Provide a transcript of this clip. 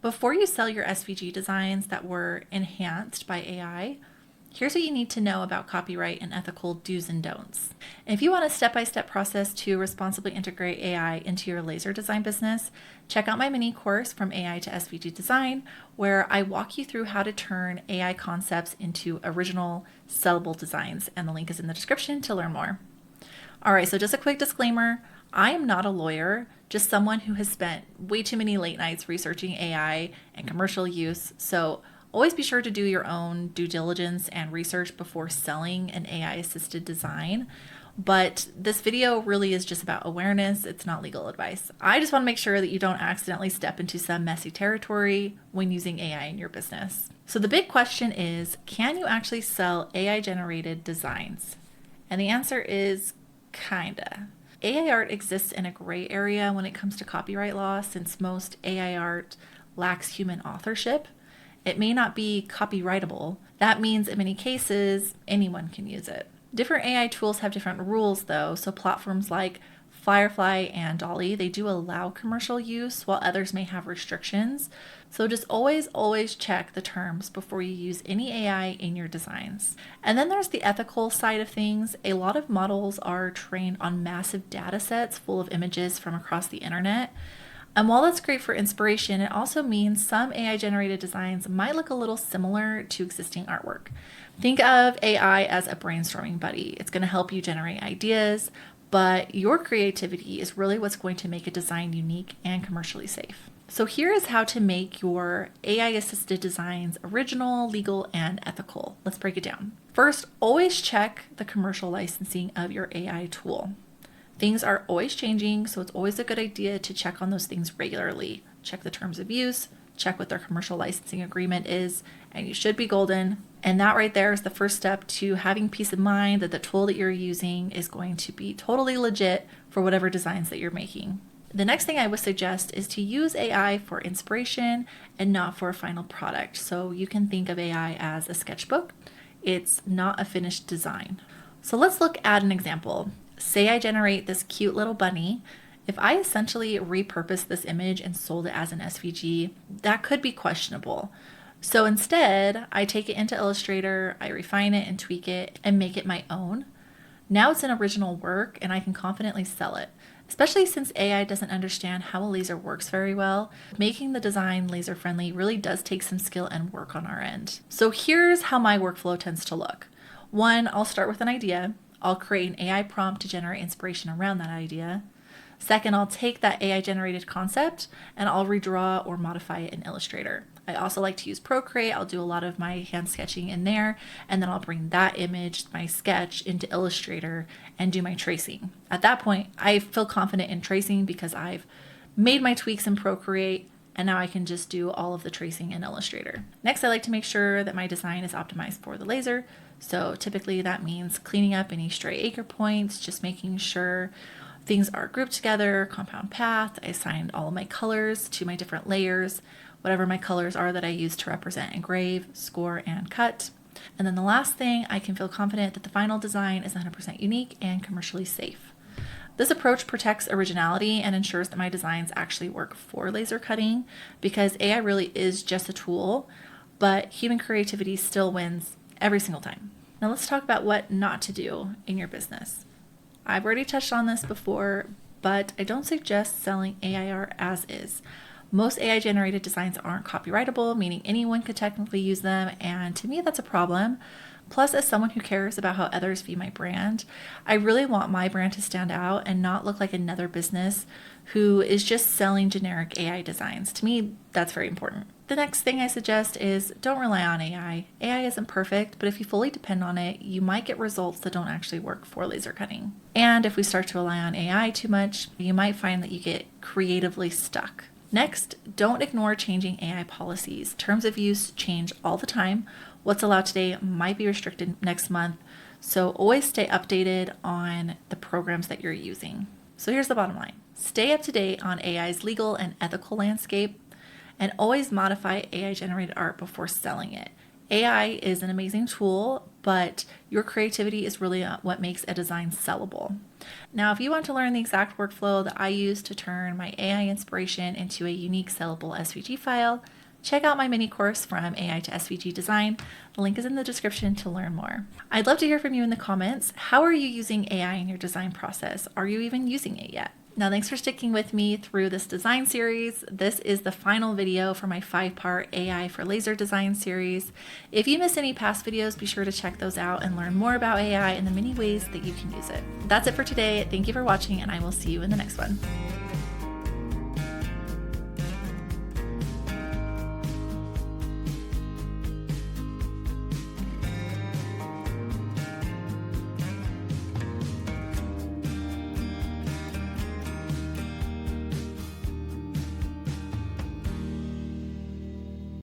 Before you sell your SVG designs that were enhanced by AI, here's what you need to know about copyright and ethical do's and don'ts. And if you want a step-by-step process to responsibly integrate AI into your laser design business, check out my mini course From AI to SVG Design, where I walk you through how to turn AI concepts into original, sellable designs. And the link is in the description to learn more. All right, so just a quick disclaimer. I am not a lawyer, just someone who has spent way too many late nights researching AI and commercial use. So always be sure to do your own due diligence and research before selling an AI-assisted design. But this video really is just about awareness. It's not legal advice. I just want to make sure that you don't accidentally step into some messy territory when using AI in your business. So the big question is, can you actually sell AI-generated designs? And the answer is kinda. AI art exists in a gray area when it comes to copyright law, since most AI art lacks human authorship. It may not be copyrightable. That means in many cases, anyone can use it. Different AI tools have different rules though, so platforms like Firefly and Dolly, they do allow commercial use, while others may have restrictions. So just always check the terms before you use any AI in your designs. And then there's the ethical side of things. A lot of models are trained on massive data sets full of images from across the internet. And while that's great for inspiration, it also means some AI generated designs might look a little similar to existing artwork. Think of AI as a brainstorming buddy. It's going to help you generate ideas, but your creativity is really what's going to make a design unique and commercially safe. So here is how to make your AI-assisted designs original, legal, and ethical. Let's break it down. First, always check the commercial licensing of your AI tool. Things are always changing, so it's always a good idea to check on those things regularly. Check the terms of use, check what their commercial licensing agreement is, and you should be golden. And that right there is the first step to having peace of mind that the tool that you're using is going to be totally legit for whatever designs that you're making. The next thing I would suggest is to use AI for inspiration and not for a final product. So you can think of AI as a sketchbook. It's not a finished design. So let's look at an example. Say I generate this cute little bunny. If I essentially repurpose this image and sold it as an SVG, that could be questionable. So instead, I take it into Illustrator, I refine it and tweak it and make it my own. Now it's an original work and I can confidently sell it, especially since AI doesn't understand how a laser works very well. Making the design laser friendly really does take some skill and work on our end. So here's how my workflow tends to look. One, I'll start with an idea. I'll create an AI prompt to generate inspiration around that idea. Second, I'll take that AI generated concept and I'll redraw or modify it in Illustrator. I also like to use Procreate. I'll do a lot of my hand sketching in there, and then I'll bring that image, my sketch, into Illustrator and do my tracing. At that point, I feel confident in tracing because I've made my tweaks in Procreate, and now I can just do all of the tracing in Illustrator. Next, I like to make sure that my design is optimized for the laser. So typically that means cleaning up any stray anchor points, just making sure things are grouped together, compound path. I assigned all of my colors to my different layers, whatever my colors are that I use to represent engrave, score, and cut. And then the last thing, I can feel confident that the final design is 100% unique and commercially safe. This approach protects originality and ensures that my designs actually work for laser cutting, because AI really is just a tool, but human creativity still wins every single time. Now let's talk about what not to do in your business. I've already touched on this before, but I don't suggest selling AI art as is. Most AI generated designs aren't copyrightable, meaning anyone could technically use them, and to me that's a problem. Plus, as someone who cares about how others view my brand, I really want my brand to stand out and not look like another business who is just selling generic AI designs. To me, that's very important. The next thing I suggest is don't rely on AI. AI isn't perfect, but if you fully depend on it, you might get results that don't actually work for laser cutting. And if we start to rely on AI too much, you might find that you get creatively stuck. Next, don't ignore changing AI policies. Terms of use change all the time. What's allowed today might be restricted next month. So always stay updated on the programs that you're using. So here's the bottom line. Stay up to date on AI's legal and ethical landscape, and always modify AI generated art before selling it. AI is an amazing tool, but your creativity is really what makes a design sellable. Now, if you want to learn the exact workflow that I use to turn my AI inspiration into a unique sellable SVG file, check out my mini course From AI to SVG Design. The link is in the description to learn more. I'd love to hear from you in the comments. How are you using AI in your design process? Are you even using it yet? Now, thanks for sticking with me through this design series. This is the final video for my 5-part AI for laser design series. If you missed any past videos, be sure to check those out and learn more about AI and the many ways that you can use it. That's it for today. Thank you for watching, and I will see you in the next one.